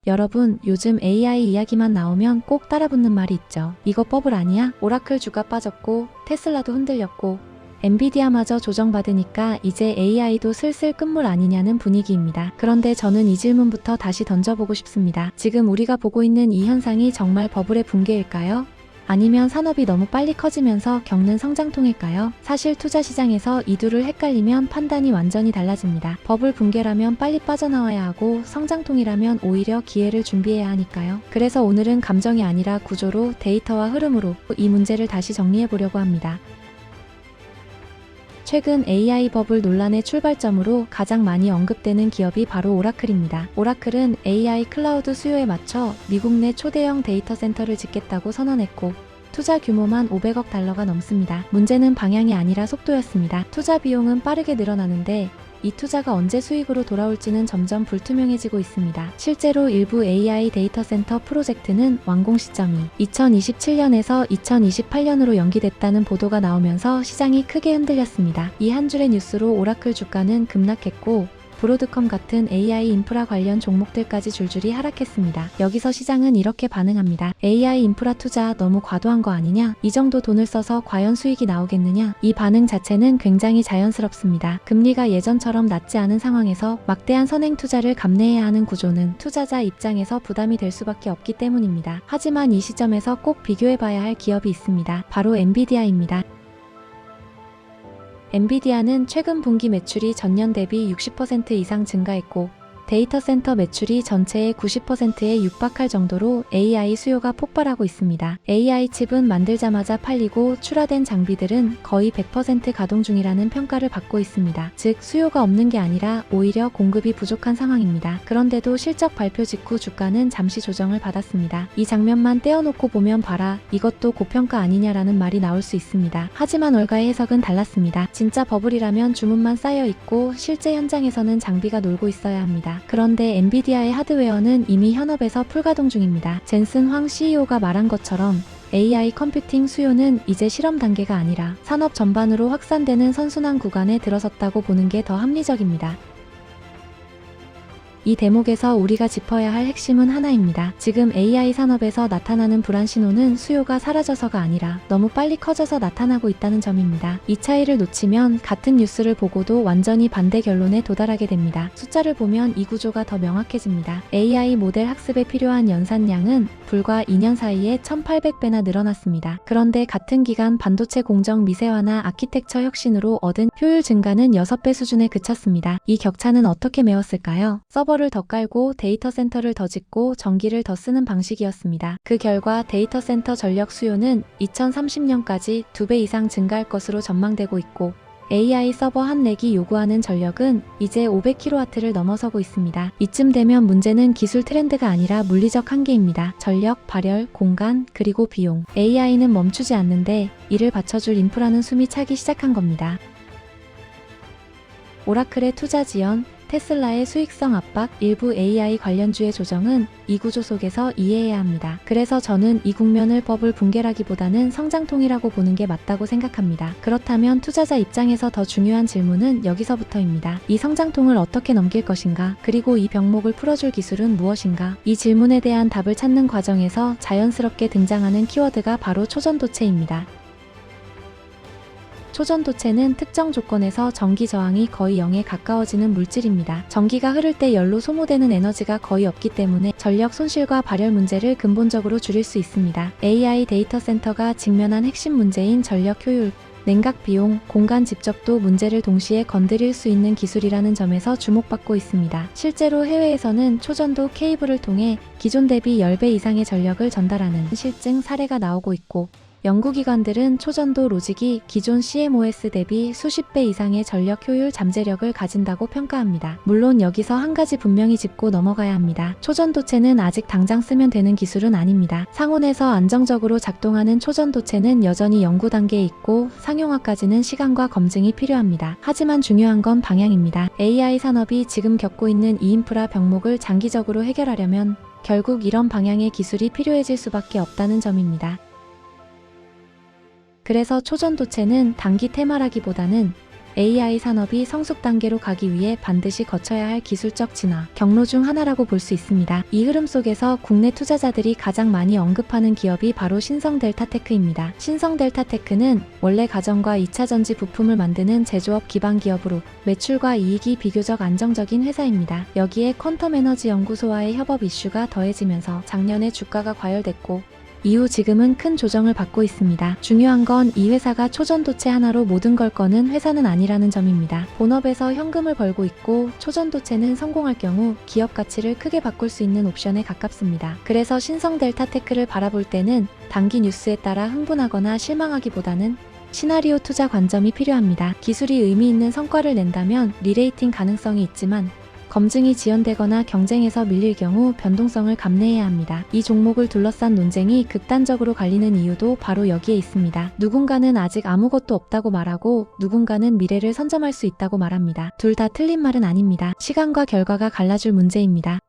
여러분, 요즘 AI 이야기만 나오면 꼭 따라붙는 말이 있죠. 이거 버블 아니야? 오라클 주가 빠졌고 테슬라도 흔들렸고 엔비디아마저 조정받으니까 이제 AI도 슬슬 끝물 아니냐는 분위기입니다. 그런데 저는 이 질문부터 다시 던져보고 싶습니다. 지금 우리가 보고 있는 이 현상이 정말 버블의 붕괴일까요? 아니면 산업이 너무 빨리 커지면서 겪는 성장통일까요? 사실 투자 시장에서 이 둘을 헷갈리면 판단이 완전히 달라집니다. 버블 붕괴라면 빨리 빠져나와야 하고 성장통이라면 오히려 기회를 준비해야 하니까요. 그래서 오늘은 감정이 아니라 구조로 데이터와 흐름으로 이 문제를 다시 정리해 보려고 합니다. 최근 AI 버블 논란의 출발점으로 가장 많이 언급되는 기업이 바로 오라클입니다. 오라클은 AI 클라우드 수요에 맞춰 미국 내 초대형 데이터 센터를 짓겠다고 선언했고 투자 규모만 500억 달러가 넘습니다. 문제는 방향이 아니라 속도였습니다. 투자 비용은 빠르게 늘어나는데 이 투자가 언제 수익으로 돌아올지는 점점 불투명해지고 있습니다. 실제로 일부 AI 데이터 센터 프로젝트는 완공 시점이 2027년에서 2028년으로 연기됐다는 보도가 나오면서 시장이 크게 흔들렸습니다. 이 한 줄의 뉴스로 오라클 주가는 급락했고 브로드컴 같은 AI 인프라 관련 종목들까지 줄줄이 하락했습니다. 여기서 시장은 이렇게 반응합니다. AI 인프라 투자 너무 과도한 거 아니냐? 이 정도 돈을 써서 과연 수익이 나오겠느냐? 이 반응 자체는 굉장히 자연스럽습니다. 금리가 예전처럼 낮지 않은 상황에서 막대한 선행 투자를 감내해야 하는 구조는 투자자 입장에서 부담이 될 수밖에 없기 때문입니다. 하지만 이 시점에서 꼭 비교해봐야 할 기업이 있습니다. 바로 엔비디아입니다. 엔비디아는 최근 분기 매출이 전년 대비 60% 이상 증가했고 데이터 센터 매출이 전체의 90%에 육박할 정도로 AI 수요가 폭발하고 있습니다. AI 칩은 만들자마자 팔리고 출하된 장비들은 거의 100% 가동 중이라는 평가를 받고 있습니다. 즉 수요가 없는 게 아니라 오히려 공급이 부족한 상황입니다. 그런데도 실적 발표 직후 주가는 잠시 조정을 받았습니다. 이 장면만 떼어놓고 보면 봐라, 이것도 고평가 아니냐라는 말이 나올 수 있습니다. 하지만 월가의 해석은 달랐습니다. 진짜 버블이라면 주문만 쌓여 있고 실제 현장에서는 장비가 놀고 있어야 합니다. 그런데 엔비디아의 하드웨어는 이미 현업에서 풀가동 중입니다. 젠슨 황 CEO가 말한 것처럼 AI 컴퓨팅 수요는 이제 실험 단계가 아니라 산업 전반으로 확산되는 선순환 구간에 들어섰다고 보는 게 더 합리적입니다. 이 대목에서 우리가 짚어야 할 핵심은 하나입니다. 지금 AI 산업에서 나타나는 불안 신호는 수요가 사라져서가 아니라 너무 빨리 커져서 나타나고 있다는 점입니다. 이 차이를 놓치면 같은 뉴스를 보고도 완전히 반대 결론에 도달하게 됩니다. 숫자를 보면 이 구조가 더 명확해집니다. AI 모델 학습에 필요한 연산량은 불과 2년 사이에 1800배나 늘어났습니다. 그런데 같은 기간 반도체 공정 미세화나 아키텍처 혁신으로 얻은 효율 증가는 6배 수준에 그쳤습니다. 이 격차는 어떻게 메웠을까요? 서버를 더 깔고 데이터 센터를 더 짓고 전기를 더 쓰는 방식이었습니다. 그 결과 데이터 센터 전력 수요는 2030년까지 2배 이상 증가할 것으로 전망되고 있고 AI 서버 한 렉이 요구하는 전력은 이제 500kW를 넘어서고 있습니다. 이쯤 되면 문제는 기술 트렌드가 아니라 물리적 한계입니다. 전력, 발열, 공간, 그리고 비용. AI는 멈추지 않는데 이를 받쳐줄 인프라는 숨이 차기 시작한 겁니다. 오라클의 투자 지연, 테슬라의 수익성 압박, 일부 AI 관련주의 조정은 이 구조 속에서 이해해야 합니다. 그래서 저는 이 국면을 버블 붕괴라기보다는 성장통이라고 보는 게 맞다고 생각합니다. 그렇다면 투자자 입장에서 더 중요한 질문은 여기서부터입니다. 이 성장통을 어떻게 넘길 것인가? 그리고 이 병목을 풀어줄 기술은 무엇인가? 이 질문에 대한 답을 찾는 과정에서 자연스럽게 등장하는 키워드가 바로 초전도체입니다. 초전도체는 특정 조건에서 전기 저항이 거의 0에 가까워지는 물질입니다. 전기가 흐를 때 열로 소모되는 에너지가 거의 없기 때문에 전력 손실과 발열 문제를 근본적으로 줄일 수 있습니다. AI 데이터 센터가 직면한 핵심 문제인 전력 효율, 냉각 비용, 공간 집적도 문제를 동시에 건드릴 수 있는 기술이라는 점에서 주목받고 있습니다. 실제로 해외에서는 초전도 케이블을 통해 기존 대비 10배 이상의 전력을 전달하는 실증 사례가 나오고 있고 연구기관들은 초전도 로직이 기존 CMOS 대비 수십 배 이상의 전력 효율 잠재력을 가진다고 평가합니다. 물론 여기서 한 가지 분명히 짚고 넘어가야 합니다. 초전도체는 아직 당장 쓰면 되는 기술은 아닙니다. 상온에서 안정적으로 작동하는 초전도체는 여전히 연구 단계에 있고 상용화까지는 시간과 검증이 필요합니다. 하지만 중요한 건 방향입니다. AI 산업이 지금 겪고 있는 이 인프라 병목을 장기적으로 해결하려면 결국 이런 방향의 기술이 필요해질 수밖에 없다는 점입니다. 그래서 초전도체는 단기 테마라기보다는 AI 산업이 성숙 단계로 가기 위해 반드시 거쳐야 할 기술적 진화, 경로 중 하나라고 볼 수 있습니다. 이 흐름 속에서 국내 투자자들이 가장 많이 언급하는 기업이 바로 신성델타테크입니다. 신성델타테크는 원래 가전과 2차전지 부품을 만드는 제조업 기반 기업으로 매출과 이익이 비교적 안정적인 회사입니다. 여기에 퀀텀 에너지 연구소와의 협업 이슈가 더해지면서 작년에 주가가 과열됐고 이후 지금은 큰 조정을 받고 있습니다. 중요한 건 이 회사가 초전도체 하나로 모든 걸 거는 회사는 아니라는 점입니다. 본업에서 현금을 벌고 있고 초전도체는 성공할 경우 기업 가치를 크게 바꿀 수 있는 옵션에 가깝습니다. 그래서 신성델타테크를 바라볼 때는 단기 뉴스에 따라 흥분하거나 실망하기보다는 시나리오 투자 관점이 필요합니다. 기술이 의미 있는 성과를 낸다면 리레이팅 가능성이 있지만 검증이 지연되거나 경쟁에서 밀릴 경우 변동성을 감내해야 합니다. 이 종목을 둘러싼 논쟁이 극단적으로 갈리는 이유도 바로 여기에 있습니다. 누군가는 아직 아무것도 없다고 말하고 누군가는 미래를 선점할 수 있다고 말합니다. 둘 다 틀린 말은 아닙니다. 시간과 결과가 갈라줄 문제입니다.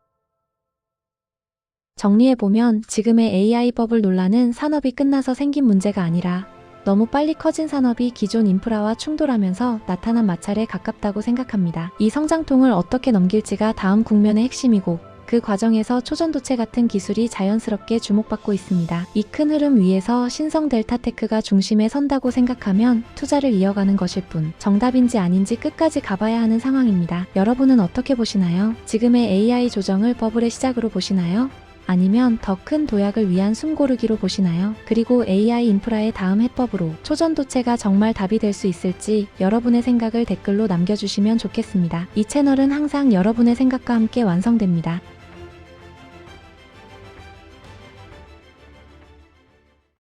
정리해보면 지금의 AI 버블 논란은 산업이 끝나서 생긴 문제가 아니라 너무 빨리 커진 산업이 기존 인프라와 충돌하면서 나타난 마찰에 가깝다고 생각합니다. 이 성장통을 어떻게 넘길지가 다음 국면의 핵심이고 그 과정에서 초전도체 같은 기술이 자연스럽게 주목받고 있습니다. 이 큰 흐름 위에서 신성델타테크가 중심에 선다고 생각하면 투자를 이어가는 것일 뿐 정답인지 아닌지 끝까지 가봐야 하는 상황입니다. 여러분은 어떻게 보시나요? 지금의 AI 조정을 버블의 시작으로 보시나요? 아니면 더 큰 도약을 위한 숨고르기로 보시나요? 그리고 AI 인프라의 다음 해법으로 초전도체가 정말 답이 될 수 있을지 여러분의 생각을 댓글로 남겨주시면 좋겠습니다. 이 채널은 항상 여러분의 생각과 함께 완성됩니다.